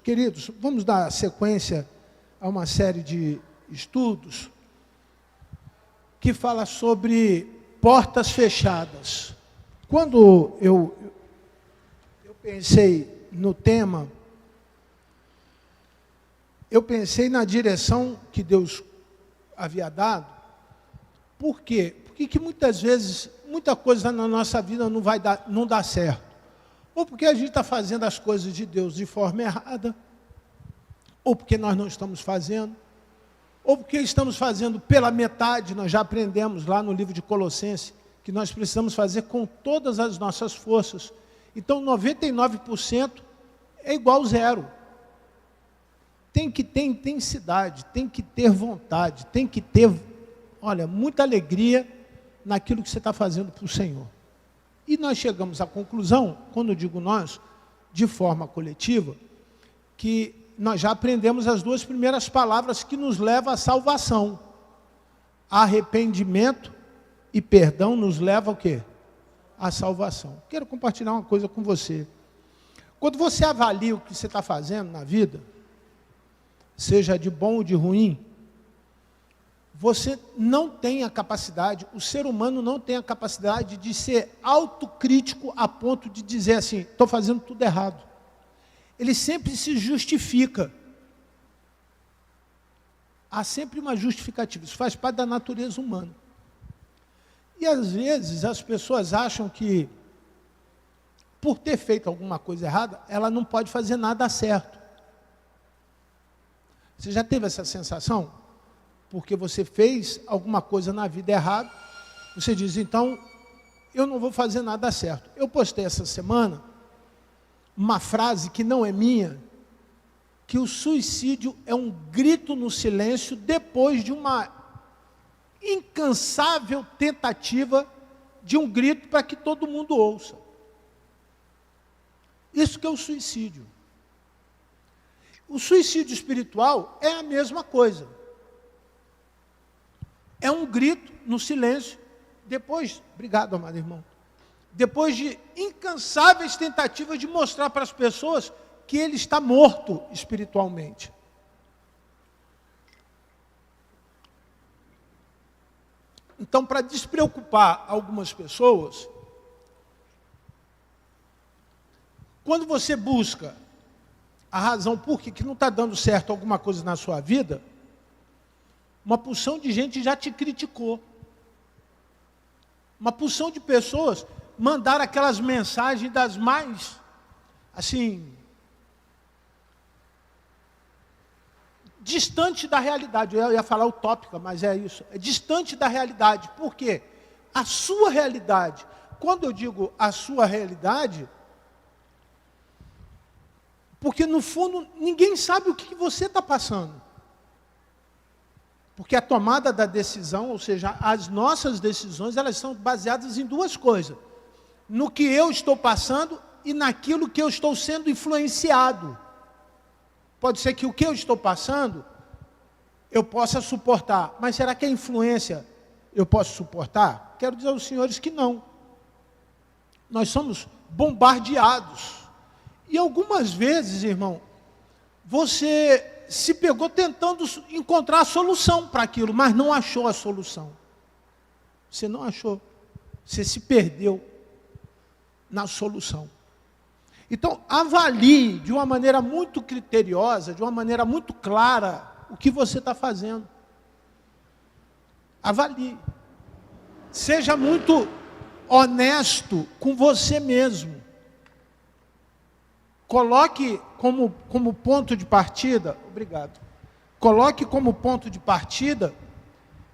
Queridos, vamos dar sequência a uma série de estudos que fala sobre portas fechadas. Quando eu pensei no tema, eu pensei na direção que Deus havia dado. Por quê? Porque que muitas vezes, muita coisa na nossa vida não dá certo. Ou porque a gente está fazendo as coisas de Deus de forma errada, ou porque nós não estamos fazendo, ou porque estamos fazendo pela metade. Nós já aprendemos lá no livro de Colossenses que nós precisamos fazer com todas as nossas forças. Então, 99% é igual zero. Tem que ter intensidade, tem que ter vontade, tem que ter, muita alegria naquilo que você está fazendo para o Senhor. E nós chegamos à conclusão, quando eu digo nós, de forma coletiva, que nós já aprendemos as duas primeiras palavras que nos levam à salvação. Arrependimento e perdão nos leva ao quê? À salvação. Quero compartilhar uma coisa com você. Quando você avalia o que você está fazendo na vida, seja de bom ou de ruim, você não tem a capacidade, o ser humano não tem a capacidade de ser autocrítico a ponto de dizer assim, estou fazendo tudo errado. Ele sempre se justifica. Há sempre uma justificativa, isso faz parte da natureza humana. E às vezes as pessoas acham que, por ter feito alguma coisa errada, ela não pode fazer nada certo. Você já teve essa sensação? Porque você fez alguma coisa na vida errada, você diz, então, eu não vou fazer nada certo. Eu postei essa semana uma frase que não é minha, que o suicídio é um grito no silêncio depois de uma incansável tentativa de um grito para que todo mundo ouça. Isso que é o suicídio. O suicídio espiritual é a mesma coisa. É um grito no silêncio, obrigado, amado irmão, depois de incansáveis tentativas de mostrar para as pessoas que ele está morto espiritualmente. Então, para despreocupar algumas pessoas, quando você busca a razão por que não está dando certo alguma coisa na sua vida, uma porção de gente já te criticou. Uma porção de pessoas mandaram aquelas mensagens das mais, distante da realidade. Eu ia falar utópica, mas é isso. É distante da realidade. Por quê? A sua realidade. Quando eu digo a sua realidade, porque no fundo ninguém sabe o que você está passando. Porque a tomada da decisão, ou seja, as nossas decisões, elas são baseadas em duas coisas. No que eu estou passando e naquilo que eu estou sendo influenciado. Pode ser que o que eu estou passando, eu possa suportar. Mas será que a influência eu posso suportar? Quero dizer aos senhores que não. Nós somos bombardeados. E algumas vezes, irmão, você se pegou tentando encontrar a solução para aquilo, mas não achou a solução. Você não achou. Você se perdeu na solução. Então, avalie de uma maneira muito criteriosa, de uma maneira muito clara, o que você está fazendo. Avalie. Seja muito honesto com você mesmo. Coloque como ponto de partida, coloque como ponto de partida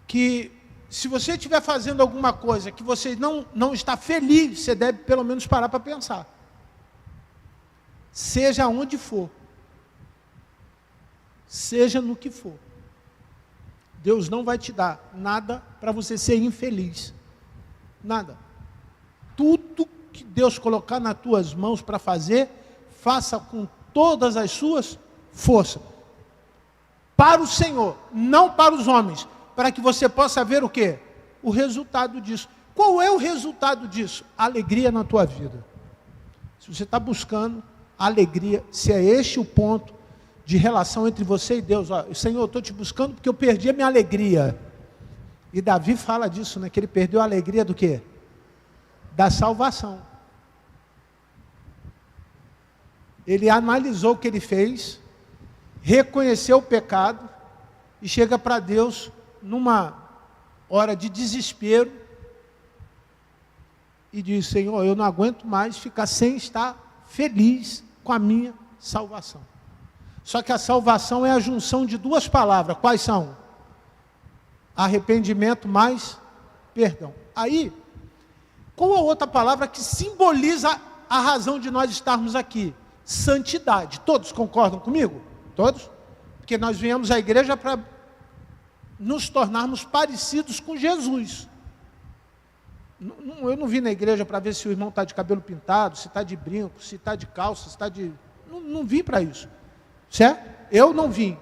que se você estiver fazendo alguma coisa que você não está feliz, você deve pelo menos parar para pensar. Seja onde for, seja no que for. Deus não vai te dar nada para você ser infeliz. Nada. Tudo que Deus colocar nas tuas mãos para fazer, faça com todas as suas forças. Para o Senhor, não para os homens. Para que você possa ver o quê? O resultado disso. Qual é o resultado disso? Alegria na tua vida. Se você está buscando alegria, se é este o ponto, de relação entre você e Deus. Ó, Senhor, eu estou te buscando porque eu perdi a minha alegria. E Davi fala disso, né? Que ele perdeu a alegria do quê? Da salvação. Ele analisou o que ele fez, reconheceu o pecado e chega para Deus numa hora de desespero e diz: Senhor, eu não aguento mais ficar sem estar feliz com a minha salvação. Só que a salvação é a junção de duas palavras. Quais são? Arrependimento mais perdão. Aí, qual a outra palavra que simboliza a razão de nós estarmos aqui? Santidade. Todos concordam comigo? Todos? Porque nós viemos à igreja para nos tornarmos parecidos com Jesus. Eu não vim na igreja para ver se o irmão está de cabelo pintado, se está de brinco, se está de calça, se está de... Não vim para isso. Certo? Eu não vim.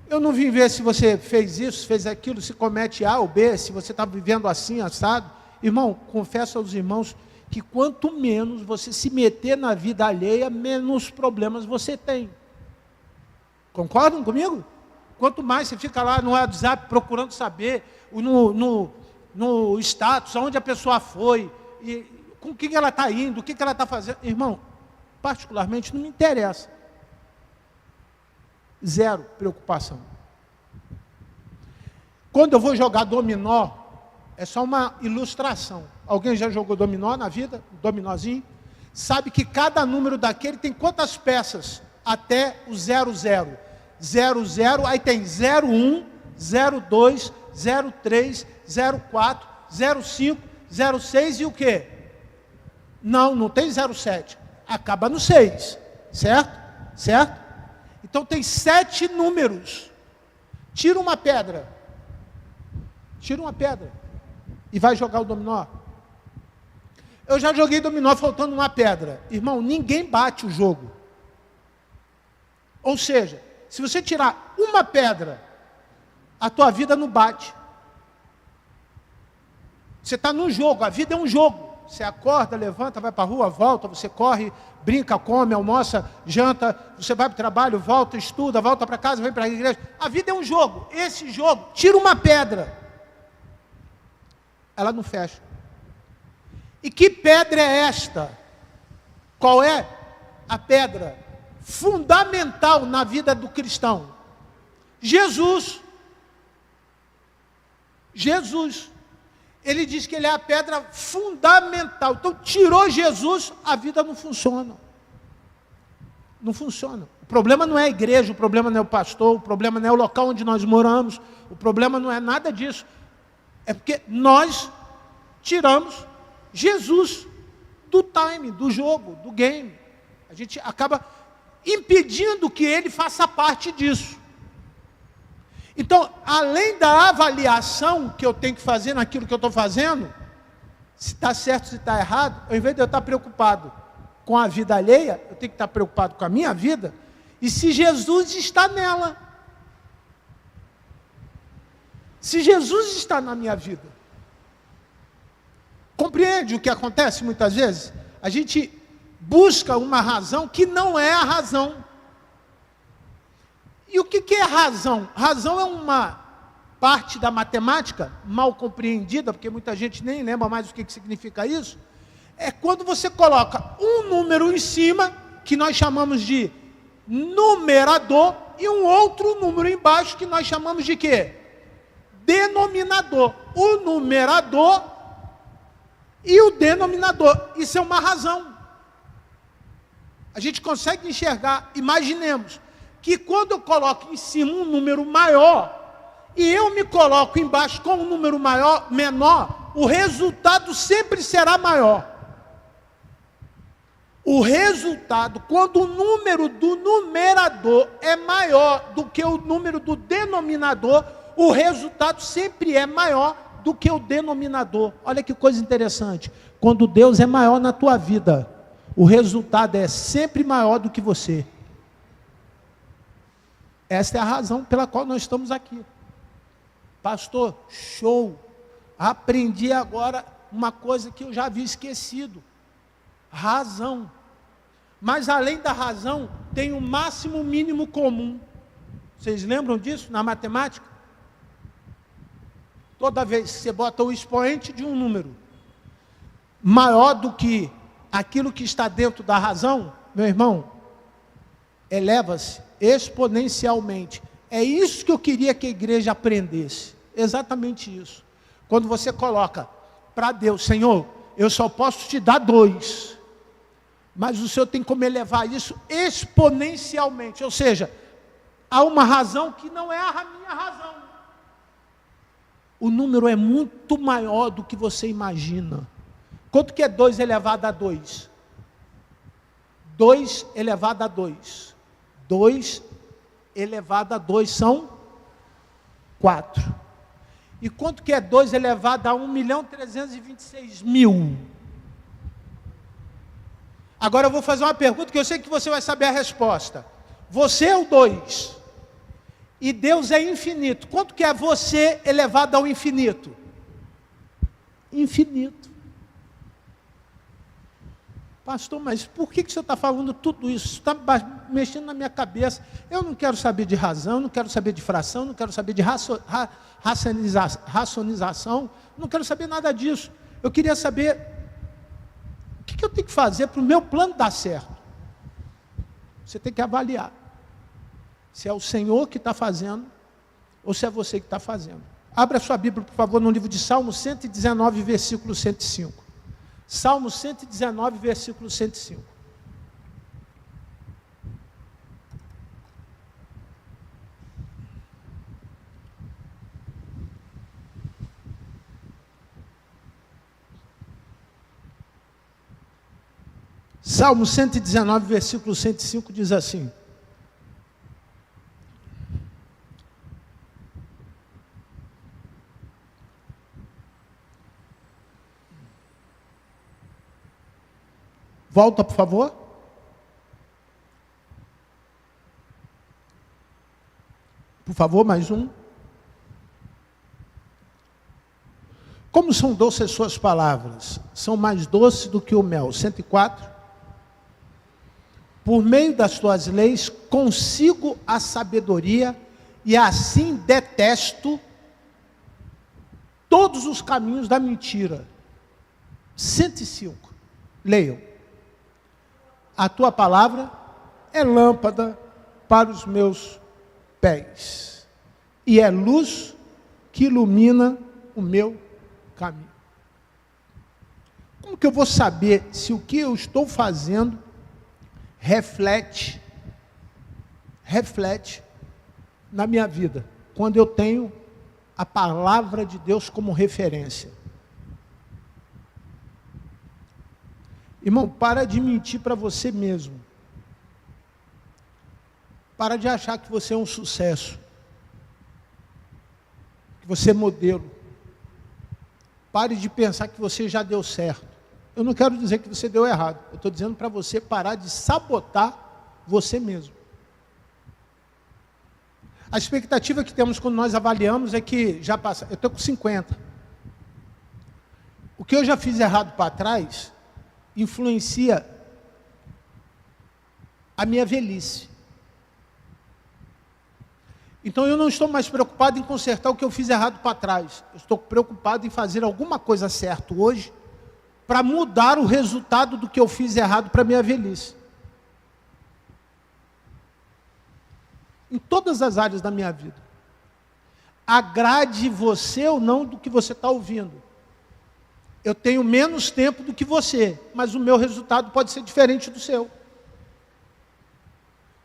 Eu não vim ver se você fez isso, fez aquilo, se comete A ou B, se você está vivendo assim, assado. Irmão, confesso aos irmãos que quanto menos você se meter na vida alheia, menos problemas você tem. Concordam comigo? Quanto mais você fica lá no WhatsApp procurando saber, no status, aonde a pessoa foi, e com quem ela está indo, o que ela está fazendo. Irmão, particularmente não me interessa. Zero preocupação. Quando eu vou jogar dominó, é só uma ilustração. Alguém já jogou dominó na vida? Dominózinho? Sabe que cada número daquele tem quantas peças? Até o 00. 00, aí tem 01, 02, 03, 04, 05, 06 e o quê? Não tem 07. Acaba no 6. Certo? Certo? Então tem 7 números. Tira uma pedra. Tira uma pedra. E vai jogar o dominó. Eu já joguei dominó faltando uma pedra. Irmão, ninguém bate o jogo. Ou seja, se você tirar uma pedra, a tua vida não bate. Você está no jogo, a vida é um jogo. Você acorda, levanta, vai para a rua, volta, você corre, brinca, come, almoça, janta, você vai para o trabalho, volta, estuda, volta para casa, vem para a igreja. A vida é um jogo. Esse jogo, tira uma pedra. Ela não fecha. E que pedra é esta? Qual é a pedra fundamental na vida do cristão? Jesus. Jesus. Ele diz que ele é a pedra fundamental. Então, tirou Jesus, a vida não funciona. Não funciona. O problema não é a igreja, o problema não é o pastor, o problema não é o local onde nós moramos, o problema não é nada disso. É porque nós tiramos Jesus do time, do jogo, do game. A gente acaba impedindo que ele faça parte disso. Então, além da avaliação que eu tenho que fazer naquilo que eu estou fazendo, se está certo, se está errado, ao invés de eu estar preocupado com a vida alheia, eu tenho que estar preocupado com a minha vida, e se Jesus está nela. Se Jesus está na minha vida. Compreende o que acontece muitas vezes? A gente busca uma razão que não é a razão. E o que é razão? Razão é uma parte da matemática mal compreendida, porque muita gente nem lembra mais o que significa isso. É quando você coloca um número em cima, que nós chamamos de numerador, e um outro número embaixo, que nós chamamos de quê? Denominador. O numerador e o denominador. Isso é uma razão. A gente consegue enxergar, imaginemos, que quando eu coloco em cima um número maior, e eu me coloco embaixo com um número menor, o resultado sempre será maior. O resultado, quando o número do numerador é maior do que o número do denominador, o resultado sempre é maior do que o denominador. Olha que coisa interessante. Quando Deus é maior na tua vida, o resultado é sempre maior do que você. Esta é a razão pela qual nós estamos aqui. Pastor, show. Aprendi agora uma coisa que eu já havia esquecido. Razão. Mas além da razão, tem o máximo mínimo comum. Vocês lembram disso na matemática? Toda vez que você bota o expoente de um número maior do que aquilo que está dentro da razão, meu irmão, eleva-se exponencialmente. É isso que eu queria que a igreja aprendesse. Exatamente isso. Quando você coloca para Deus, Senhor, eu só posso te dar 2. Mas o Senhor tem como elevar isso exponencialmente. Ou seja, há uma razão que não é a minha razão. O número é muito maior do que você imagina. Quanto que é 2 elevado a 2? 2 elevado a 2. 2 elevado a 2 são 4. E quanto que é 2 elevado a 1.326.000? Agora eu vou fazer uma pergunta que eu sei que você vai saber a resposta. Você é o 2. E Deus é infinito. Quanto que é você elevado ao infinito? Infinito. Pastor, mas por que o senhor está falando tudo isso? Está mexendo na minha cabeça. Eu não quero saber de razão, não quero saber de fração, não quero saber de racionização, não quero saber nada disso. Eu queria saber o que eu tenho que fazer para o meu plano dar certo. Você tem que avaliar se é o Senhor que está fazendo ou se é você que está fazendo. Abra sua Bíblia, por favor, no livro de Salmo 119, versículo 105. Salmo 119, versículo 105. Salmo 119, versículo 105 diz assim: volta, por favor. Por favor, mais um. Como são doces as suas palavras? São mais doces do que o mel. 104. Por meio das tuas leis, consigo a sabedoria, e assim detesto todos os caminhos da mentira. 105. Leiam. A tua palavra é lâmpada para os meus pés, e é luz que ilumina o meu caminho. Como que eu vou saber se o que eu estou fazendo reflete na minha vida, quando eu tenho a palavra de Deus como referência? Irmão, para de mentir para você mesmo. Para de achar que você é um sucesso, que você é modelo. Pare de pensar que você já deu certo. Eu não quero dizer que você deu errado. Eu estou dizendo para você parar de sabotar você mesmo. A expectativa que temos quando nós avaliamos é que já passa. Eu estou com 50. O que eu já fiz errado para trás influencia a minha velhice. Então eu não estou mais preocupado em consertar o que eu fiz errado para trás. Eu estou preocupado em fazer alguma coisa certa hoje para mudar o resultado do que eu fiz errado para a minha velhice. Em todas as áreas da minha vida. Agrade você ou não do que você está ouvindo. Eu tenho menos tempo do que você, mas o meu resultado pode ser diferente do seu.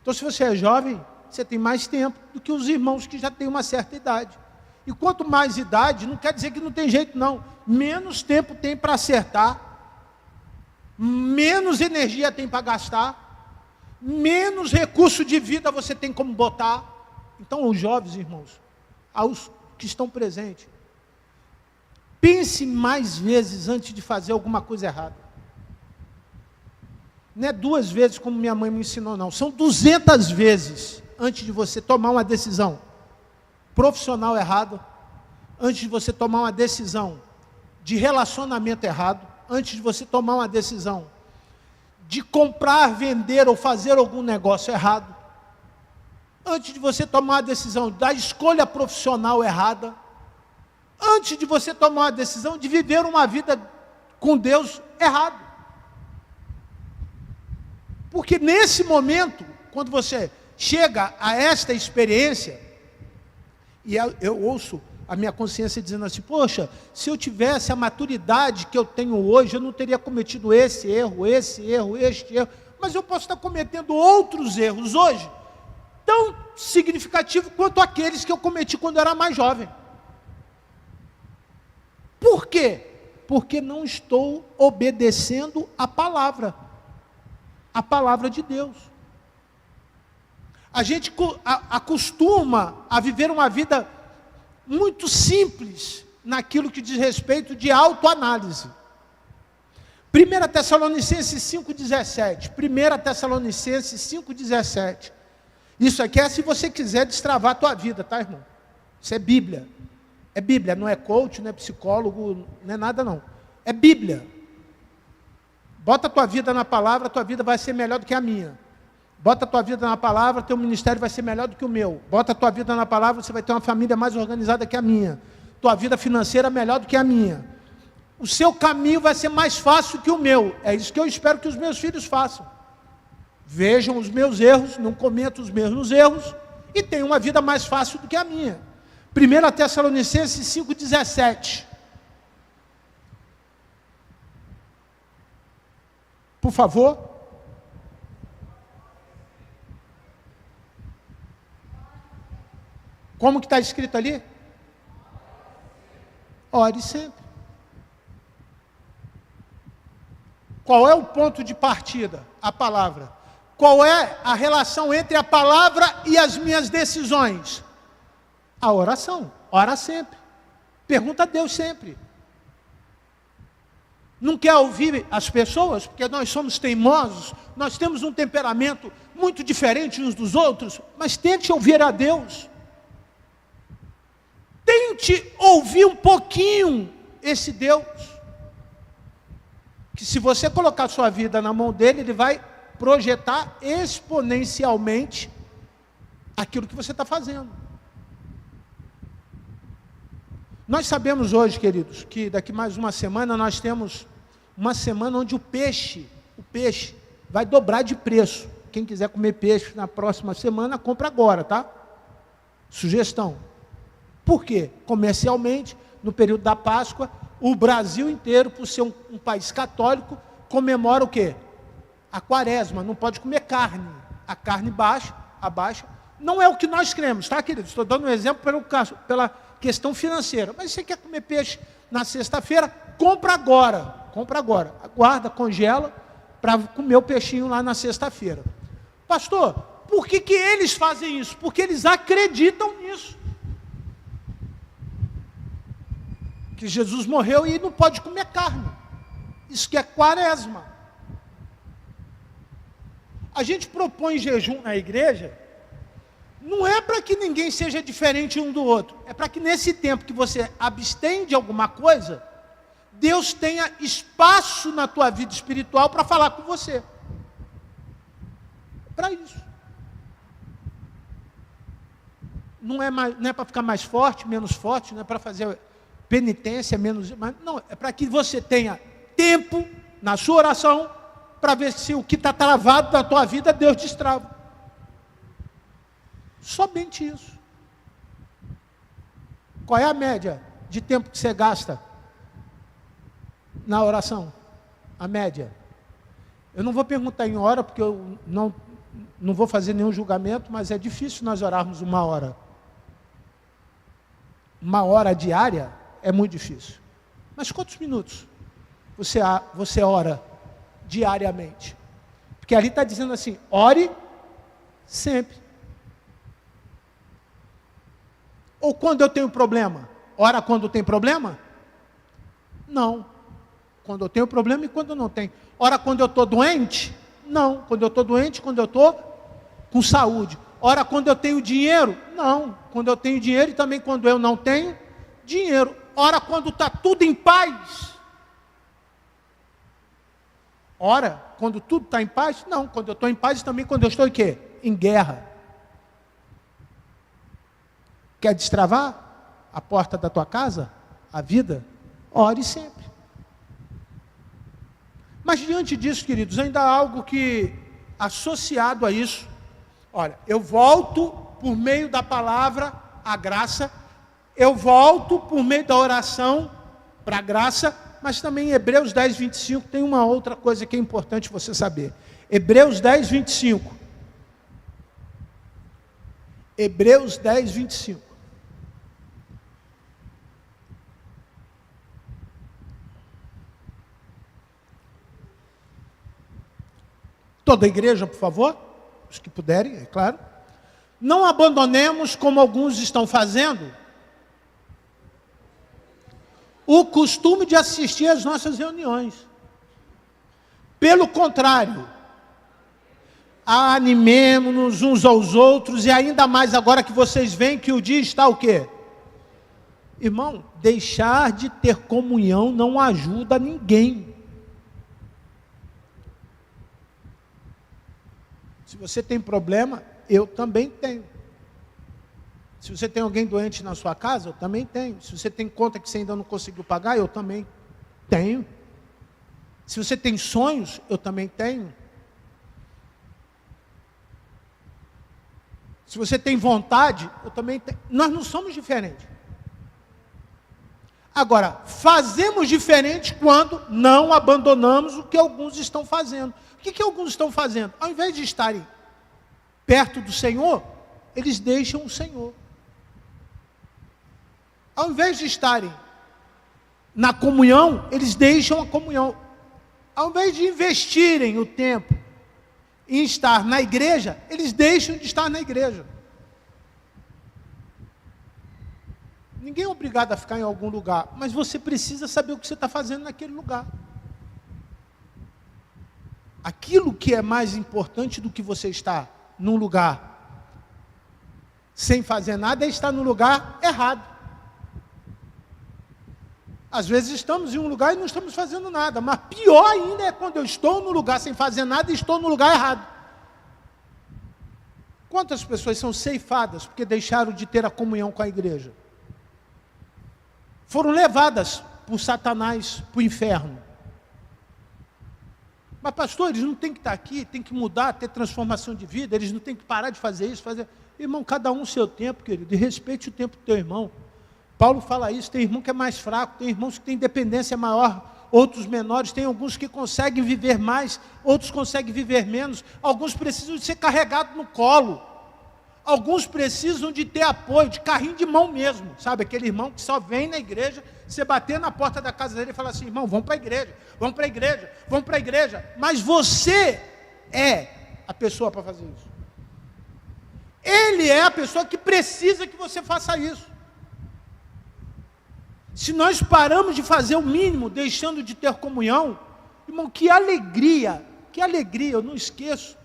Então, se você é jovem, você tem mais tempo do que os irmãos que já têm uma certa idade. E quanto mais idade, não quer dizer que não tem jeito, não. Menos tempo tem para acertar, menos energia tem para gastar, menos recurso de vida você tem como botar. Então, os jovens irmãos, aos que estão presentes, pense mais vezes antes de fazer alguma coisa errada. Não é 2 vezes como minha mãe me ensinou, não. São 200 vezes antes de você tomar uma decisão profissional errada, antes de você tomar uma decisão de relacionamento errado, antes de você tomar uma decisão de comprar, vender ou fazer algum negócio errado, antes de você tomar a decisão da escolha profissional errada, antes de você tomar a decisão de viver uma vida com Deus errado. Porque nesse momento, quando você chega a esta experiência, e eu ouço a minha consciência dizendo assim, poxa, se eu tivesse a maturidade que eu tenho hoje, eu não teria cometido esse erro, este erro, mas eu posso estar cometendo outros erros hoje, tão significativos quanto aqueles que eu cometi quando eu era mais jovem. Por quê? Porque não estou obedecendo a palavra de Deus. A gente acostuma a viver uma vida muito simples naquilo que diz respeito de autoanálise. 1 Tessalonicenses 5,17. 1 Tessalonicenses 5,17. Isso aqui é se você quiser destravar a tua vida, tá, irmão? Isso é Bíblia. É Bíblia, não é coach, não é psicólogo, não é nada não. É Bíblia. Bota a tua vida na palavra, a tua vida vai ser melhor do que a minha. Bota a tua vida na palavra, teu ministério vai ser melhor do que o meu. Bota a tua vida na palavra, você vai ter uma família mais organizada que a minha. Tua vida financeira melhor do que a minha. O seu caminho vai ser mais fácil que o meu. É isso que eu espero que os meus filhos façam. Vejam os meus erros, não cometam os mesmos erros e tenham uma vida mais fácil do que a minha. 1 Tessalonicenses 5,17. Por favor. Como que está escrito ali? Ore sempre. Qual é o ponto de partida? A palavra. Qual é a relação entre a palavra e as minhas decisões? A oração. Ora sempre. Pergunta a Deus sempre. Não quer ouvir as pessoas, porque nós somos teimosos, nós temos um temperamento muito diferente uns dos outros, mas tente ouvir a Deus. Tente ouvir um pouquinho esse Deus, que se você colocar sua vida na mão dele, ele vai projetar exponencialmente aquilo que você está fazendo. Nós sabemos hoje, queridos, que daqui mais uma semana nós temos uma semana onde o peixe vai dobrar de preço. Quem quiser comer peixe na próxima semana, compra agora, tá? Sugestão. Por quê? Comercialmente, no período da Páscoa, o Brasil inteiro, por ser um país católico, comemora o quê? A quaresma, não pode comer carne. A carne abaixa. Não é o que nós cremos, tá, queridos? Estou dando um exemplo pela questão financeira. Mas se você quer comer peixe na sexta-feira, compra agora. Aguarda, congela, para comer o peixinho lá na sexta-feira. Pastor, por que eles fazem isso? Porque eles acreditam nisso. Que Jesus morreu e não pode comer carne. Isso que é quaresma. A gente propõe jejum na igreja, não é para que ninguém seja diferente um do outro, é para que nesse tempo que você abstém de alguma coisa, Deus tenha espaço na tua vida espiritual para falar com você. Para isso. Não é para ficar mais forte, menos forte, não é para fazer penitência, menos... Não, é para que você tenha tempo na sua oração para ver se o que está travado na tua vida, Deus destrava. Somente isso. Qual é a média de tempo que você gasta na oração? A média. Eu não vou perguntar em hora, porque eu não vou fazer nenhum julgamento, mas é difícil nós orarmos uma hora. Uma hora diária é muito difícil. Mas quantos minutos você ora diariamente? Porque ali está dizendo assim, ore sempre. Ou quando eu tenho problema? Ora quando tem problema? Não. Quando eu tenho problema e quando não tem. Ora quando eu estou doente? Não. Quando eu estou doente, quando eu estou com saúde. Ora quando eu tenho dinheiro? Não. Quando eu tenho dinheiro e também quando eu não tenho dinheiro. Ora quando está tudo em paz? Ora, quando tudo está em paz? Não, quando eu estou em paz e também quando eu estou em quê? Em guerra. Quer destravar a porta da tua casa? A vida? Ore sempre. Mas diante disso, queridos, ainda há algo que, associado a isso, olha, eu volto por meio da palavra à graça, eu volto por meio da oração para a graça, mas também em Hebreus 10, 25 tem uma outra coisa que é importante você saber. Hebreus 10, 25. Hebreus 10, 25. Toda a igreja, por favor, os que puderem, é claro. Não abandonemos, como alguns estão fazendo, o costume de assistir às nossas reuniões. Pelo contrário, animemo-nos uns aos outros, e ainda mais agora que vocês veem que o dia está o quê? Irmão, deixar de ter comunhão não ajuda ninguém. Se você tem problema, eu também tenho. Se você tem alguém doente na sua casa, eu também tenho. Se você tem conta que você ainda não conseguiu pagar, eu também tenho. Se você tem sonhos, eu também tenho. Se você tem vontade, eu também tenho. Nós não somos diferentes. Agora, fazemos diferente quando não abandonamos o que alguns estão fazendo. O que alguns estão fazendo? Ao invés de estarem perto do Senhor, eles deixam o Senhor. Ao invés de estarem na comunhão, eles deixam a comunhão. Ao invés de investirem o tempo em estar na igreja, eles deixam de estar na igreja. Ninguém é obrigado a ficar em algum lugar, mas você precisa saber o que você está fazendo naquele lugar. Aquilo que é mais importante do que você estar num lugar sem fazer nada é estar no lugar errado. Às vezes estamos em um lugar e não estamos fazendo nada, mas pior ainda é quando eu estou no lugar sem fazer nada e estou no lugar errado. Quantas pessoas são ceifadas porque deixaram de ter a comunhão com a igreja? Foram levadas por Satanás para o inferno. Mas pastor, eles não têm que estar aqui, tem que mudar, ter transformação de vida, eles não têm que parar de fazer isso, fazer... Irmão, cada um o seu tempo, querido, e respeite o tempo do teu irmão. Paulo fala isso, tem irmão que é mais fraco, tem irmãos que têm dependência maior, outros menores, tem alguns que conseguem viver mais, outros conseguem viver menos, alguns precisam de ser carregados no colo, alguns precisam de ter apoio, de carrinho de mão mesmo, sabe, aquele irmão que só vem na igreja, você bater na porta da casa dele e falar assim, irmão, vamos para a igreja, vamos para a igreja, vamos para a igreja, mas você é a pessoa para fazer isso. Ele é a pessoa que precisa que você faça isso. Se nós paramos de fazer o mínimo, deixando de ter comunhão, irmão, que alegria, eu não esqueço.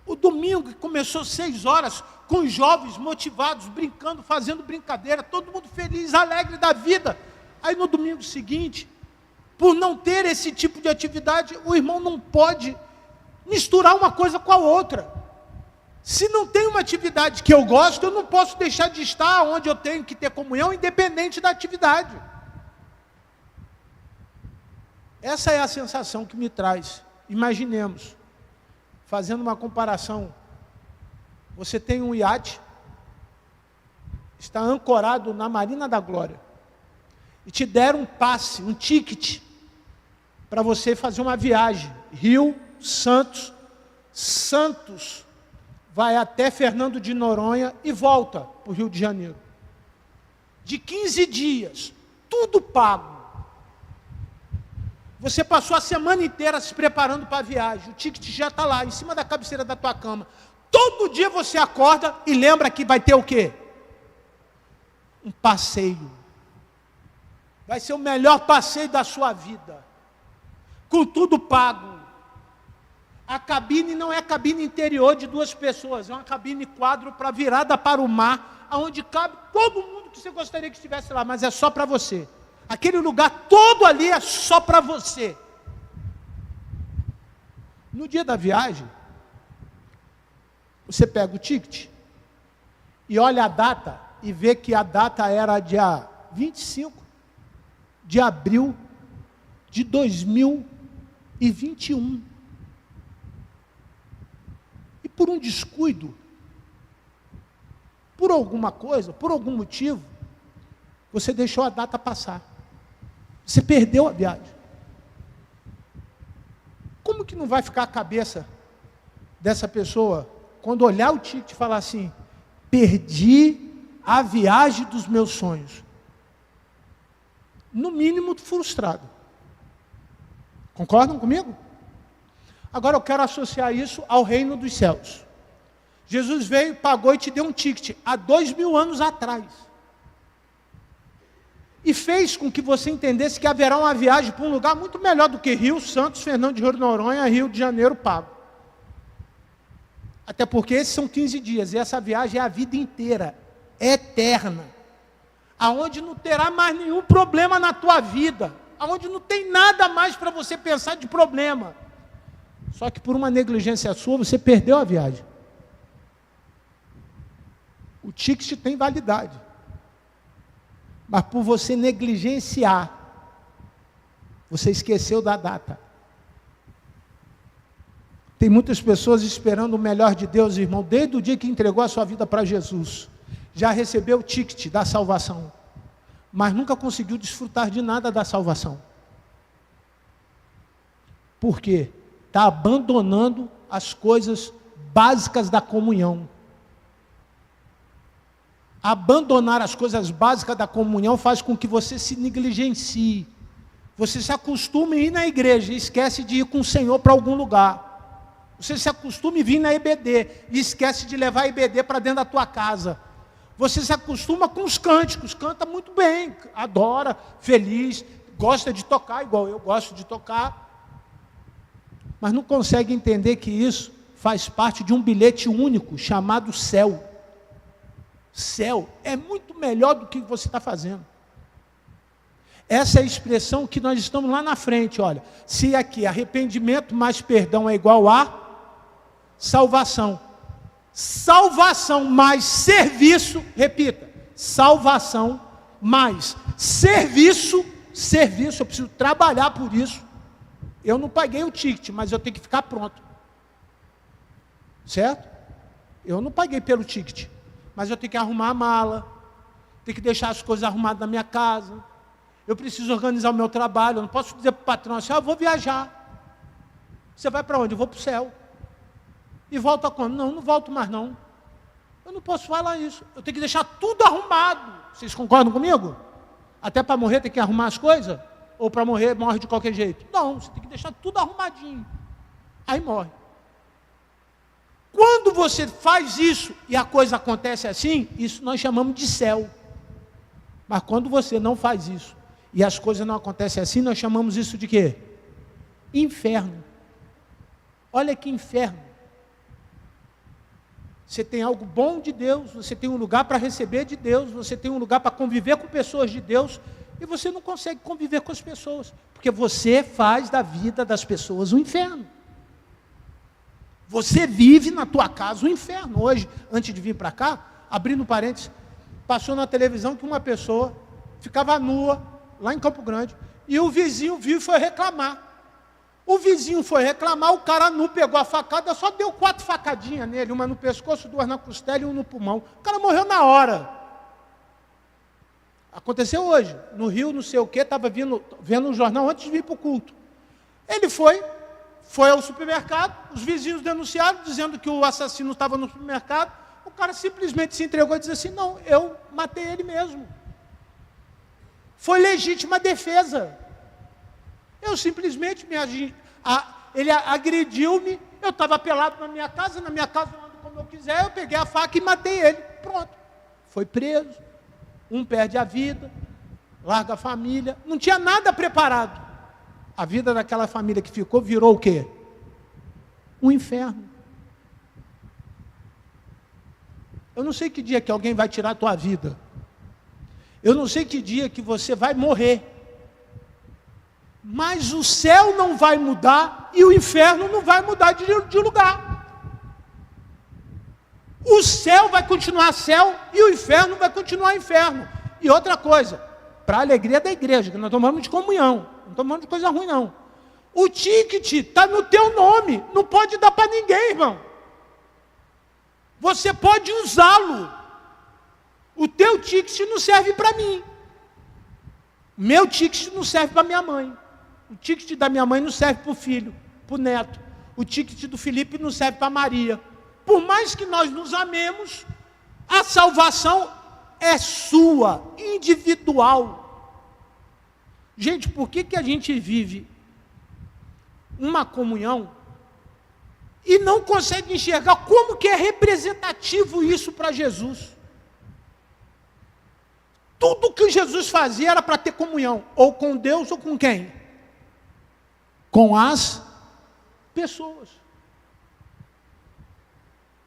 O domingo que começou 6 horas, com os jovens motivados, brincando, fazendo brincadeira, todo mundo feliz, alegre da vida. Aí no domingo seguinte, por não ter esse tipo de atividade, o irmão não pode misturar uma coisa com a outra. Se não tem uma atividade que eu gosto, eu não posso deixar de estar onde eu tenho que ter comunhão, independente da atividade. Essa é a sensação que me traz. Imaginemos, fazendo uma comparação, você tem um iate, está ancorado na Marina da Glória, e te deram um passe, um ticket, para você fazer uma viagem, Rio, Santos, vai até Fernando de Noronha e volta para o Rio de Janeiro. De 15 dias, tudo pago. Você passou a semana inteira se preparando para a viagem, o ticket já está lá, em cima da cabeceira da tua cama. Todo dia você acorda e lembra que vai ter o quê? Um passeio. Vai ser o melhor passeio da sua vida. Com tudo pago. A cabine não é cabine interior de 2 pessoas, é uma cabine quadro para virada para o mar, onde cabe todo mundo que você gostaria que estivesse lá, mas é só para você. Aquele lugar todo ali é só para você. No dia da viagem, você pega o ticket e olha a data e vê que a data era dia 25 de abril de 2021. E por um descuido, por alguma coisa, por algum motivo, você deixou a data passar. Você perdeu a viagem. Como que não vai ficar a cabeça dessa pessoa quando olhar o ticket e falar assim: perdi a viagem dos meus sonhos? No mínimo frustrado. Concordam comigo? Agora eu quero associar isso ao reino dos céus. Jesus veio, pagou e te deu um ticket há 2000 anos atrás. E fez com que você entendesse que haverá uma viagem para um lugar muito melhor do que Rio, Santos, Fernando de Noronha, Rio de Janeiro pago. Até porque esses são 15 dias, e essa viagem é a vida inteira, eterna. Aonde não terá mais nenhum problema na tua vida, aonde não tem nada mais para você pensar de problema. Só que por uma negligência sua, você perdeu a viagem. O ticket tem validade. Mas por você negligenciar, você esqueceu da data. Tem muitas pessoas esperando o melhor de Deus, irmão, desde o dia que entregou a sua vida para Jesus. Já recebeu o ticket da salvação, mas nunca conseguiu desfrutar de nada da salvação. Por quê? Está abandonando as coisas básicas da comunhão. Abandonar as coisas básicas da comunhão faz com que você se negligencie. Você se acostume a ir na igreja e esquece de ir com o Senhor para algum lugar. Você se acostume a vir na EBD e esquece de levar a EBD para dentro da tua casa. Você se acostuma com os cânticos, canta muito bem, adora, feliz, gosta de tocar, igual eu gosto de tocar. Mas não consegue entender que isso faz parte de um bilhete único chamado céu. Céu é muito melhor do que você está fazendo. Essa é a expressão que nós estamos lá na frente, olha. Se aqui arrependimento mais perdão é igual a salvação. Salvação mais serviço, repita, salvação mais serviço, eu preciso trabalhar por isso. Eu não paguei o ticket, mas eu tenho que ficar pronto. Certo? Eu não paguei pelo ticket. Mas eu tenho que arrumar a mala, tenho que deixar as coisas arrumadas na minha casa, eu preciso organizar o meu trabalho, eu não posso dizer para o patrão assim: eu vou viajar. Você vai para onde? Eu vou para o céu. E volta quando? Não, não volto mais não. Eu não posso falar isso, eu tenho que deixar tudo arrumado. Vocês concordam comigo? Até para morrer tem que arrumar as coisas? Ou para morrer morre de qualquer jeito? Não, você tem que deixar tudo arrumadinho. Aí morre. Quando você faz isso e a coisa acontece assim, isso nós chamamos de céu. Mas quando você não faz isso e as coisas não acontecem assim, nós chamamos isso de quê? Inferno. Olha que inferno. Você tem algo bom de Deus, você tem um lugar para receber de Deus, você tem um lugar para conviver com pessoas de Deus, e você não consegue conviver com as pessoas, porque você faz da vida das pessoas um inferno. Você vive na tua casa o inferno. Hoje, antes de vir para cá, abrindo parênteses, passou na televisão que uma pessoa ficava nua, lá em Campo Grande, e o vizinho viu e foi reclamar. O vizinho foi reclamar, o cara nu pegou a facada, só deu 4 facadinhas nele, uma no pescoço, 2 na costela e 1 no pulmão. O cara morreu na hora. Aconteceu hoje, no Rio, não sei o quê, estava vendo um jornal antes de vir para o culto. Ele foi ao supermercado, os vizinhos denunciaram, dizendo que o assassino estava no supermercado, o cara simplesmente se entregou e disse assim: não, eu matei ele mesmo. Foi legítima defesa. Eu simplesmente ele agrediu-me, eu estava pelado na minha casa eu ando como eu quiser, eu peguei a faca e matei ele. Pronto. Foi preso. Um perde a vida, larga a família, não tinha nada preparado. A vida daquela família que ficou virou o quê? Um inferno. Eu não sei que dia que alguém vai tirar a tua vida. Eu não sei que dia que você vai morrer. Mas o céu não vai mudar e o inferno não vai mudar de lugar. O céu vai continuar céu e o inferno vai continuar inferno. E outra coisa, para a alegria da igreja, que nós estamos falando de comunhão, não estamos falando de coisa ruim não. O ticket está no teu nome, não pode dar para ninguém, irmão. Você pode usá-lo. O teu ticket não serve para mim. Meu ticket não serve para minha mãe. O ticket da minha mãe não serve para o filho, para o neto. O ticket do Felipe não serve para Maria. Por mais que nós nos amemos, a salvação é sua, individual. Gente, por que a gente vive uma comunhão e não consegue enxergar como que é representativo isso para Jesus? Tudo que Jesus fazia era para ter comunhão, ou com Deus ou com quem? Com as pessoas.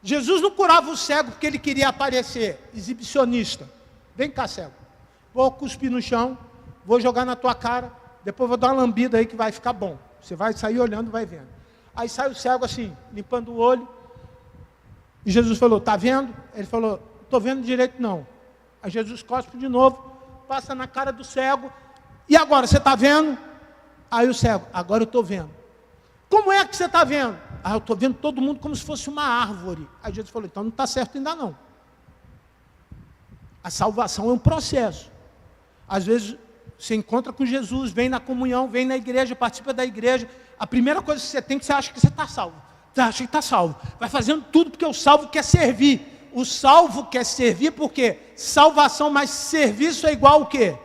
Jesus não curava o cego porque ele queria aparecer, exibicionista. Vem cá, cego. Vou cuspir no chão, vou jogar na tua cara, depois vou dar uma lambida aí que vai ficar bom. Você vai sair olhando, vai vendo. Aí sai o cego assim, limpando o olho. E Jesus falou, está vendo? Ele falou, estou vendo direito não. Aí Jesus cospe de novo, passa na cara do cego. E agora, você está vendo? Aí o cego, agora eu estou vendo. Como é que você está vendo? Ah, eu estou vendo todo mundo como se fosse uma árvore. Aí Jesus falou, então não está certo ainda não. A salvação é um processo. Às vezes você encontra com Jesus, vem na comunhão, vem na igreja, participa da igreja. A primeira coisa que você tem, que você acha que você está salvo. Você acha que está salvo. Vai fazendo tudo porque o salvo quer servir. O salvo quer servir porque salvação mais serviço é igual ao quê?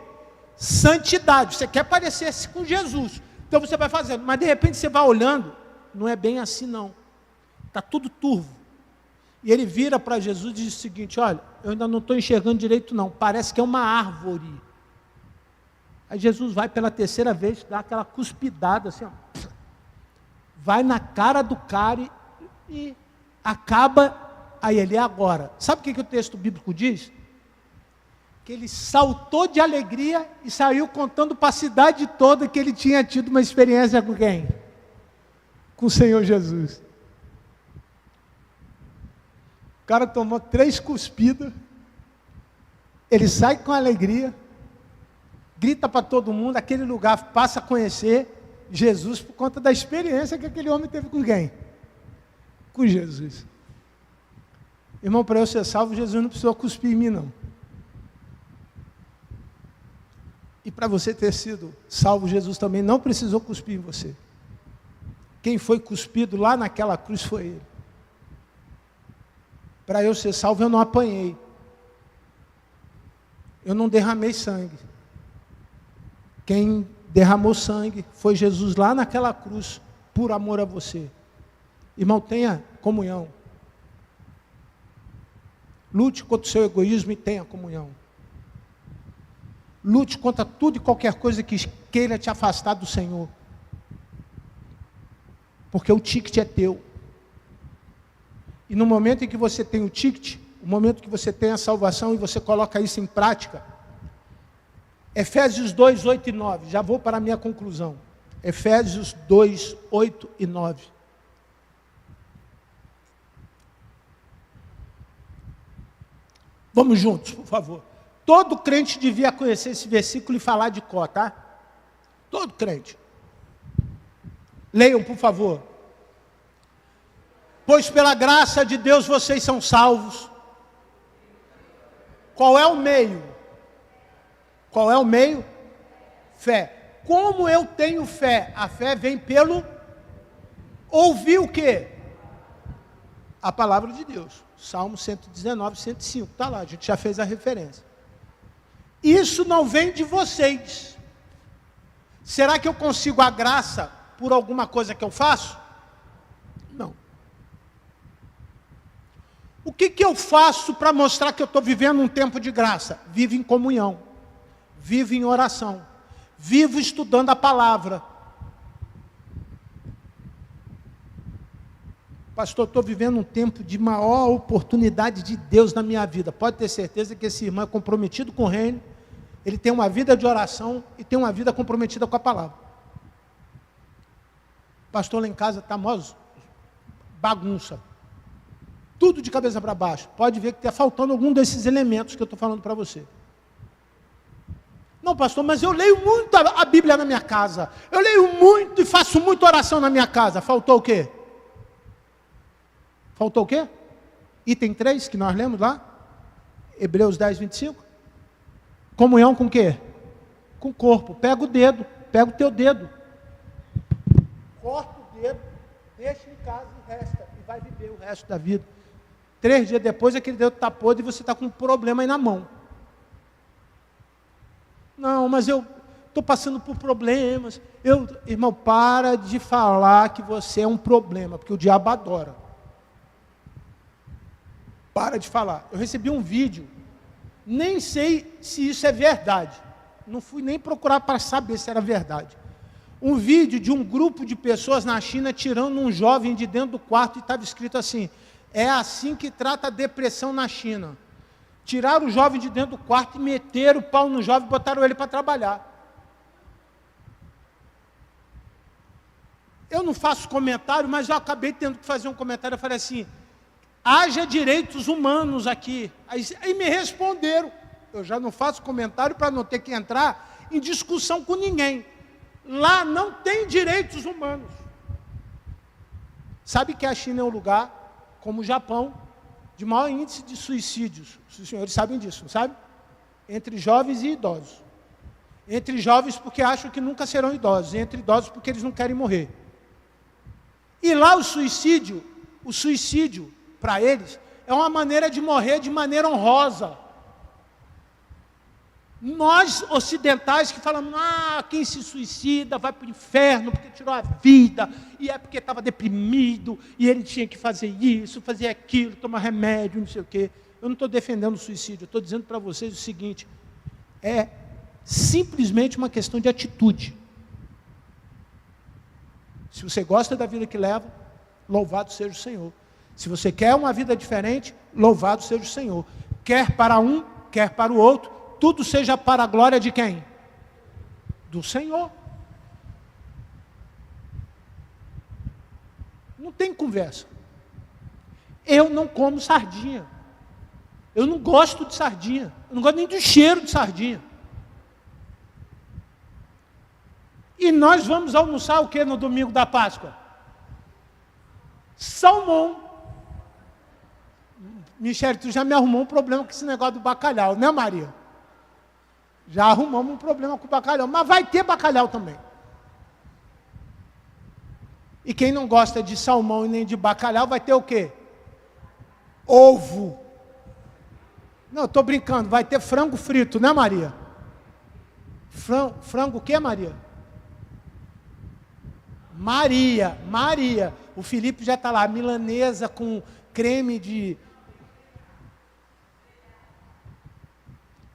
Santidade. Você quer parecer-se com Jesus. Então você vai fazendo. Mas de repente você vai olhando, não é bem assim não. Está tudo turvo. E ele vira para Jesus e diz o seguinte, olha, eu ainda não estou enxergando direito não. Parece que é uma árvore. Aí Jesus vai pela terceira vez, dá aquela cuspidada assim, ó, vai na cara do cara e acaba. Aí ele, agora, sabe o que o texto bíblico diz? Que ele saltou de alegria e saiu contando para a cidade toda que ele tinha tido uma experiência com quem? Com o Senhor Jesus. O cara tomou 3 cuspidas, ele sai com alegria, grita para todo mundo, aquele lugar passa a conhecer Jesus por conta da experiência que aquele homem teve com quem? Com Jesus. Irmão, para eu ser salvo, Jesus não precisou cuspir em mim, não. E para você ter sido salvo, Jesus também não precisou cuspir em você. Quem foi cuspido lá naquela cruz foi Ele. Para eu ser salvo, eu não apanhei. Eu não derramei sangue. Quem derramou sangue foi Jesus lá naquela cruz, por amor a você. Irmão, tenha comunhão. Lute contra o seu egoísmo e tenha comunhão. Lute contra tudo e qualquer coisa que queira te afastar do Senhor. Porque o ticket é teu. E no momento em que você tem o ticket, o momento que você tem a salvação e você coloca isso em prática, Efésios 2, 8 e 9, já vou para a minha conclusão. Efésios 2, 8 e 9. Vamos juntos, por favor. Todo crente devia conhecer esse versículo e falar de cor, tá? Todo crente. Leiam, por favor. Pois pela graça de Deus vocês são salvos. Qual é o meio? Qual é o meio? Fé. Como eu tenho fé? A fé vem pelo ouvir o quê? A palavra de Deus. Salmo 119, 105. Está lá, a gente já fez a referência. Isso não vem de vocês. Será que eu consigo a graça por alguma coisa que eu faço? Não. O que eu faço para mostrar que eu estou vivendo um tempo de graça? Vivo em comunhão. Vivo em oração. Vivo estudando a palavra. Pastor, estou vivendo um tempo de maior oportunidade de Deus na minha vida. Pode ter certeza que esse irmão é comprometido com o reino. Ele tem uma vida de oração e tem uma vida comprometida com a palavra. Pastor, lá em casa está mó bagunça. Tudo de cabeça para baixo. Pode ver que está faltando algum desses elementos que eu estou falando para você. Não, pastor, mas eu leio muito a Bíblia na minha casa. Eu leio muito e faço muita oração na minha casa. Faltou o quê? Faltou o quê? Item 3, que nós lemos lá. Hebreus 10, 25. Comunhão com o quê? Com o corpo. Pega o dedo. Pega o teu dedo. Corta o dedo. Deixa em casa e resta. E vai viver o resto da vida. 3 dias depois, aquele dedo está podre e você está com um problema aí na mão. Não, mas eu estou passando por problemas. Irmão, para de falar que você é um problema, porque o diabo adora. Para de falar. Eu recebi um vídeo, nem sei se isso é verdade. Não fui nem procurar para saber se era verdade. Um vídeo de um grupo de pessoas na China tirando um jovem de dentro do quarto e estava escrito assim: é assim que trata a depressão na China. Tiraram o jovem de dentro do quarto e meteram o pau no jovem e botaram ele para trabalhar. Eu não faço comentário, mas eu acabei tendo que fazer um comentário. Eu falei assim: haja direitos humanos aqui. Aí me responderam. Eu já não faço comentário para não ter que entrar em discussão com ninguém. Lá não tem direitos humanos. Sabe que a China é um lugar, como o Japão, de maior índice de suicídios. Os senhores sabem disso, não sabem? Entre jovens e idosos. Entre jovens porque acham que nunca serão idosos. E entre idosos porque eles não querem morrer. E lá o suicídio para eles, é uma maneira de morrer de maneira honrosa. Nós, ocidentais, que falamos: quem se suicida vai para o inferno porque tirou a vida, e é porque estava deprimido, e ele tinha que fazer isso, fazer aquilo, tomar remédio, não sei o quê. Eu não estou defendendo o suicídio, eu estou dizendo para vocês o seguinte: é simplesmente uma questão de atitude. Se você gosta da vida que leva, louvado seja o Senhor. Se você quer uma vida diferente, louvado seja o Senhor. Quer para um, quer para o outro, tudo seja para a glória de quem? Do Senhor. Não tem conversa. Eu não como sardinha. Eu não gosto de sardinha. Eu não gosto nem do cheiro de sardinha. E nós vamos almoçar o que no domingo da Páscoa? Salmão. Michele, tu já me arrumou um problema com esse negócio do bacalhau, né, Maria? Já arrumamos um problema com o bacalhau, mas vai ter bacalhau também. E quem não gosta de salmão e nem de bacalhau vai ter o quê? Ovo. Não, estou brincando, vai ter frango frito, né, Maria? Frango o quê, Maria? Maria. O Felipe já está lá, milanesa com creme de...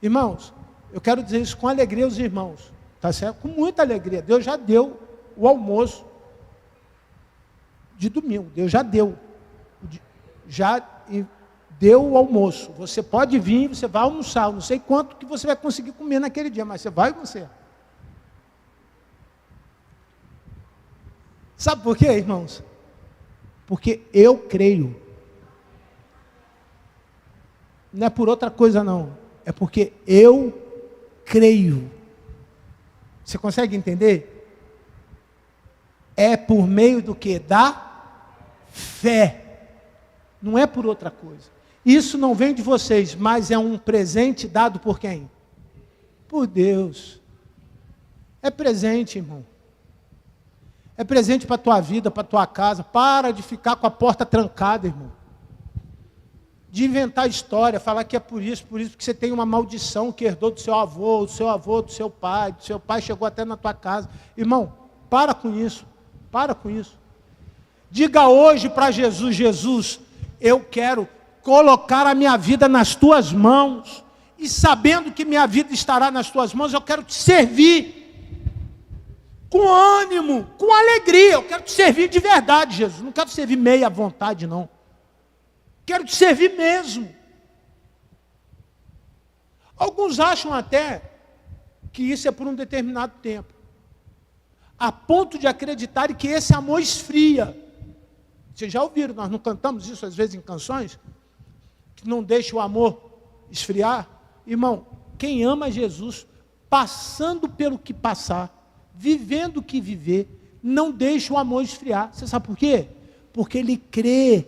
Irmãos, eu quero dizer isso com alegria aos irmãos, tá certo? Com muita alegria. Deus já deu o almoço de domingo. Deus já deu. Já deu o almoço. Você pode vir, você vai almoçar. Eu não sei quanto que você vai conseguir comer naquele dia, mas você vai você. Sabe por quê, irmãos? Porque eu creio. Não é por outra coisa, não. É porque eu creio. Você consegue entender? É por meio do que? Da fé. Não é por outra coisa. Isso não vem de vocês, mas é um presente dado por quem? Por Deus. É presente, irmão. É presente para a tua vida, para a tua casa. Para de ficar com a porta trancada, irmão. De inventar história, falar que é por isso, porque você tem uma maldição que herdou do seu avô, do seu pai chegou até na tua casa. Irmão, para com isso, para com isso. Diga hoje para Jesus: Jesus, eu quero colocar a minha vida nas tuas mãos, e sabendo que minha vida estará nas tuas mãos, eu quero te servir, com ânimo, com alegria, eu quero te servir de verdade, Jesus, não quero te servir meia vontade, não. Quero te servir mesmo. Alguns acham até que isso é por um determinado tempo. a ponto de acreditarem que esse amor esfria. Vocês já ouviram, nós não cantamos isso às vezes em canções? Que não deixa o amor esfriar? Irmão, quem ama Jesus, passando pelo que passar, vivendo o que viver, não deixa o amor esfriar. Você sabe por quê? Porque ele crê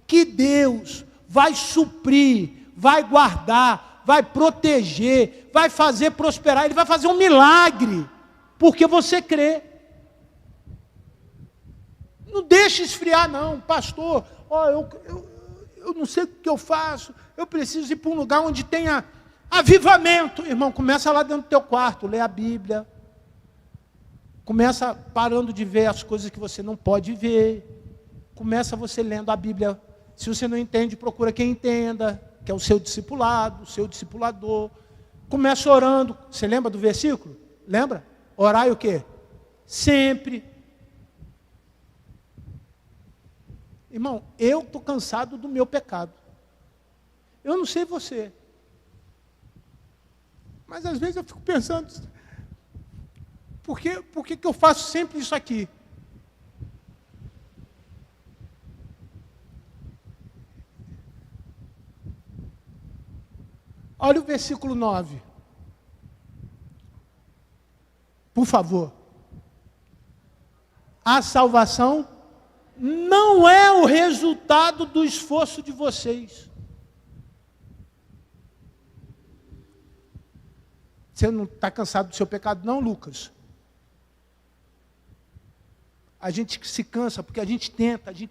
que Deus vai suprir, vai guardar, vai proteger, vai fazer prosperar, ele vai fazer um milagre, porque você crê. Não deixe esfriar não, pastor, eu não sei o que eu faço, eu preciso ir para um lugar onde tenha avivamento. Irmão, começa lá dentro do teu quarto, lê a Bíblia, começa parando de ver as coisas que você não pode ver, começa você lendo a Bíblia. Se você não entende, procura quem entenda, que é o seu discipulado, o seu discipulador. Começa orando. Você lembra do versículo? Lembra? Orai o quê? Sempre. Irmão, eu estou cansado do meu pecado. Eu não sei você. Mas às vezes eu fico pensando, por que eu faço sempre isso aqui? Olha o versículo 9. Por favor. A salvação não é o resultado do esforço de vocês. Você não está cansado do seu pecado, não, Lucas? A gente se cansa porque a gente tenta. E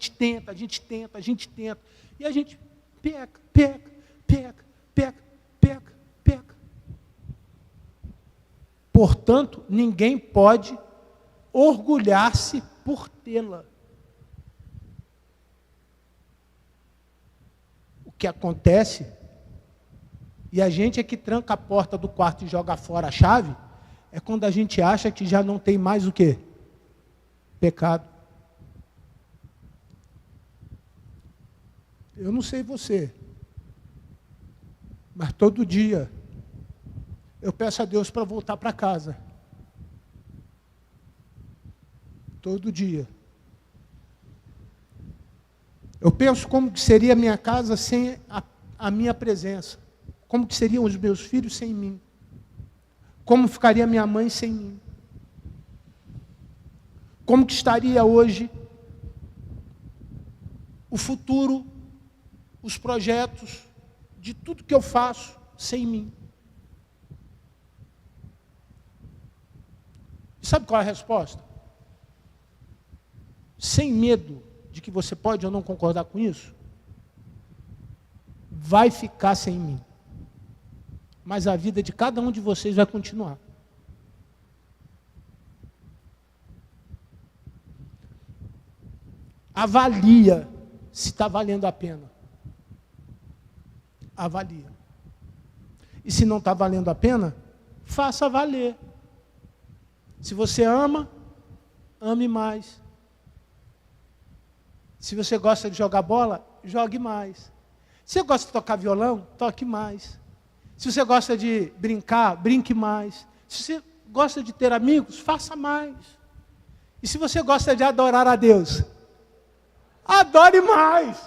a gente peca. Portanto, ninguém pode orgulhar-se por tê-la. O que acontece, e a gente é que tranca a porta do quarto e joga fora a chave, é quando a gente acha que já não tem mais o quê? Pecado. Eu não sei você, mas todo dia eu peço a Deus para voltar para casa. Todo dia. Eu penso como que seria a minha casa sem a minha presença. Como que seriam os meus filhos sem mim. Como ficaria minha mãe sem mim. Como que estaria hoje o futuro, os projetos, de tudo que eu faço sem mim. E sabe qual é a resposta? Sem medo de que você pode ou não concordar com isso, vai ficar sem mim. Mas a vida de cada um de vocês vai continuar. Avalia se está valendo a pena. Avalia. E se não está valendo a pena, faça valer. Se você ama, ame mais. Se você gosta de jogar bola, jogue mais. Se você gosta de tocar violão, toque mais. Se você gosta de brincar, brinque mais. Se você gosta de ter amigos, faça mais. E se você gosta de adorar a Deus, adore mais.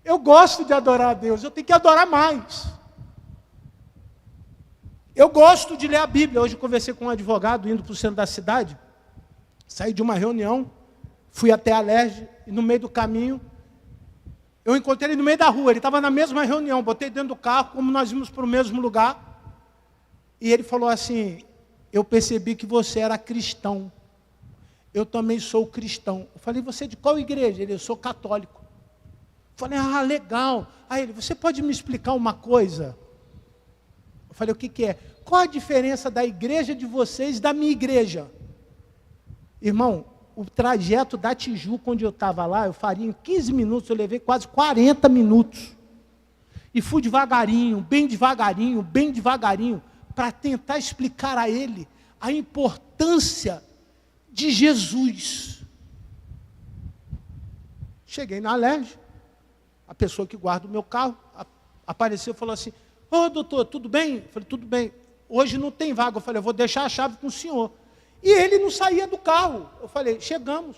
Eu gosto de adorar a Deus, eu tenho que adorar mais. Eu gosto de ler a Bíblia. Hoje eu conversei com um advogado indo para o centro da cidade. Saí de uma reunião, fui até a Lerge, e no meio do caminho, eu encontrei ele no meio da rua. Ele estava na mesma reunião, botei dentro do carro, como nós íamos para o mesmo lugar. E ele falou assim, eu percebi que você era cristão. Eu também sou cristão. Eu falei, você é de qual igreja? Ele, eu sou católico. Eu falei, legal. Aí ele, você pode me explicar uma coisa? Eu falei, o que é? Qual a diferença da igreja de vocês e da minha igreja? Irmão, o trajeto da Tijuca, onde eu estava lá, eu faria em 15 minutos, eu levei quase 40 minutos. E fui devagarinho, para tentar explicar a ele a importância de Jesus. Cheguei na Lerge, a pessoa que guarda o meu carro apareceu e falou assim, doutor, tudo bem? Eu falei, tudo bem. hoje não tem vaga. Eu falei, eu vou deixar a chave com o senhor. E ele não saía do carro. Eu falei, chegamos.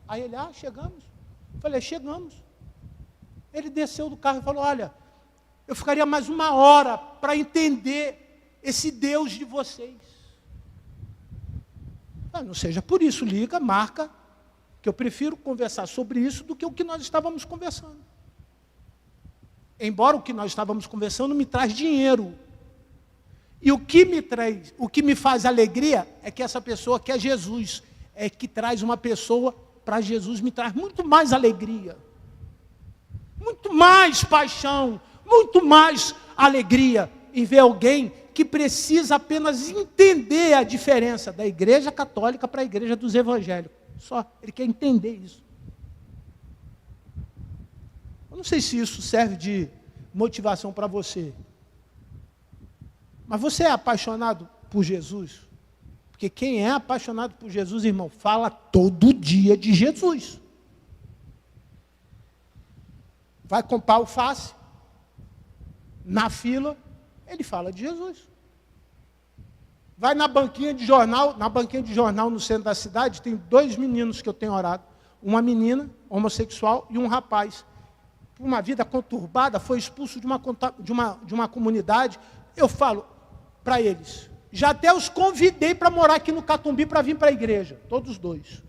Aí ele, chegamos. Eu falei, chegamos. Ele desceu do carro e falou, olha, eu ficaria mais 1 hora para entender esse Deus de vocês. Não seja por isso, liga, marca, que eu prefiro conversar sobre isso do que o que nós estávamos conversando. Embora o que nós estávamos conversando me traz dinheiro. E o que me faz alegria é que essa pessoa que é Jesus, é que traz uma pessoa para Jesus, me traz muito mais alegria, muito mais paixão, muito mais alegria em ver alguém que precisa apenas entender a diferença da igreja católica para a igreja dos evangélicos. Só, ele quer entender isso. Eu não sei se isso serve de motivação para você. Mas você é apaixonado por Jesus? Porque quem é apaixonado por Jesus, irmão, fala todo dia de Jesus. Vai comprar alface, na fila, ele fala de Jesus. Vai na banquinha de jornal no centro da cidade, tem 2 meninos que eu tenho orado. Uma menina homossexual e um rapaz. Por uma vida conturbada, foi expulso de uma comunidade. Eu falo para eles, já até os convidei para morar aqui no Catumbi para vir para a igreja, todos 2.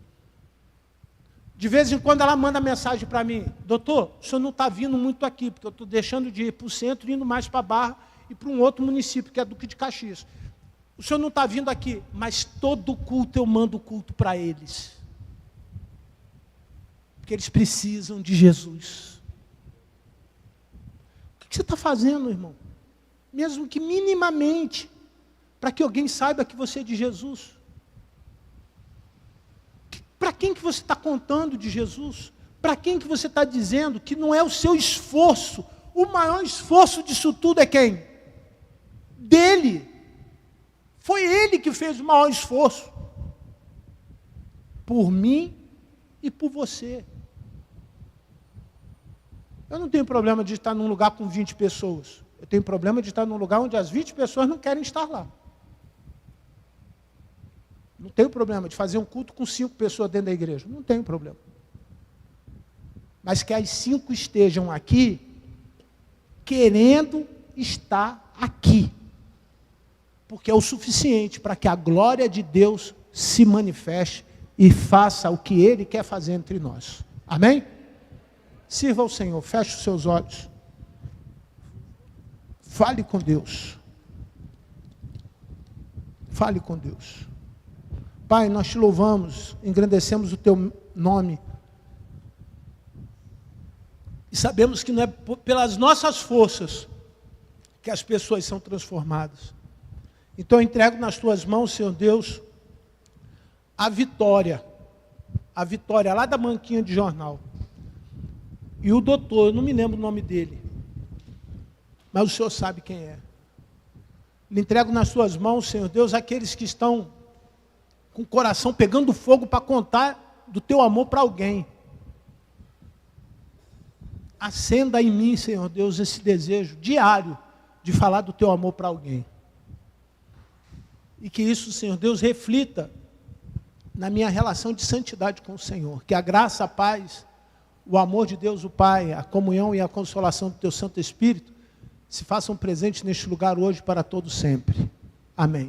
De vez em quando ela manda mensagem para mim, doutor, o senhor não está vindo muito aqui, porque eu estou deixando de ir para o centro, indo mais para a Barra e para um outro município, que é Duque de Caxias. O senhor não está vindo aqui, mas todo culto eu mando culto para eles. Porque eles precisam de Jesus. O que você está fazendo, irmão? Mesmo que minimamente, para que alguém saiba que você é de Jesus. Para quem que você está contando de Jesus? Para quem que você está dizendo que não é o seu esforço? O maior esforço disso tudo é quem? Dele. Foi ele que fez o maior esforço. Por mim e por você. Eu não tenho problema de estar num lugar com 20 pessoas. Eu tenho problema de estar num lugar onde as 20 pessoas não querem estar lá. Não tenho problema de fazer um culto com 5 pessoas dentro da igreja. Não tenho problema. Mas que as 5 estejam aqui, querendo estar aqui. Porque é o suficiente para que a glória de Deus se manifeste e faça o que Ele quer fazer entre nós. Amém? Sirva ao Senhor, feche os seus olhos. Fale com Deus. Fale com Deus. Pai, nós te louvamos, engrandecemos o teu nome. E sabemos que não é pelas nossas forças que as pessoas são transformadas. Então eu entrego nas tuas mãos, Senhor Deus, a vitória lá da banquinha de jornal. E o doutor, eu não me lembro o nome dele, mas o Senhor sabe quem é. Lhe entrego nas tuas mãos, Senhor Deus, aqueles que estão com o coração pegando fogo para contar do teu amor para alguém. Acenda em mim, Senhor Deus, esse desejo diário de falar do teu amor para alguém. E que isso, Senhor Deus, reflita na minha relação de santidade com o Senhor. Que a graça, a paz, o amor de Deus, o Pai, a comunhão e a consolação do teu Santo Espírito se façam presentes neste lugar hoje para todo sempre. Amém.